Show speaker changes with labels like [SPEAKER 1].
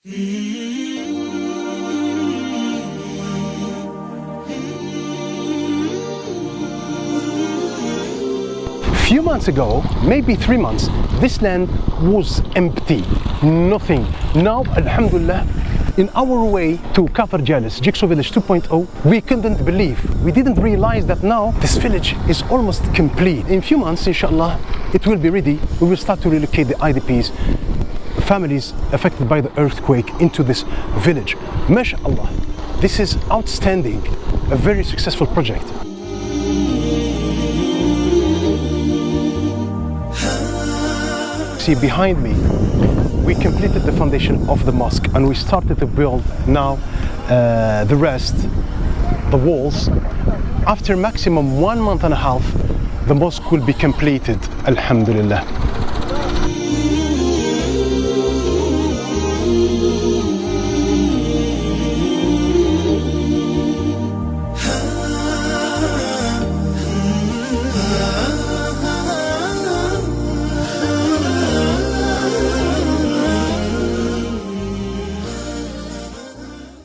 [SPEAKER 1] Few months ago, maybe 3 months, this land was empty, nothing. Now, alhamdulillah, in our way to Kafr Jalis, Jigsaw Village 2.0, we couldn't believe, we didn't realize that now this village is almost complete. In few months, inshallah, it will be ready. We will start to relocate the IDPs, families affected by the earthquake, into this village. MashaAllah, this is outstanding, a very successful project. See behind me, we completed the foundation of the mosque and we started to build now the rest, the walls. After maximum 1.5 months, the mosque will be completed, alhamdulillah.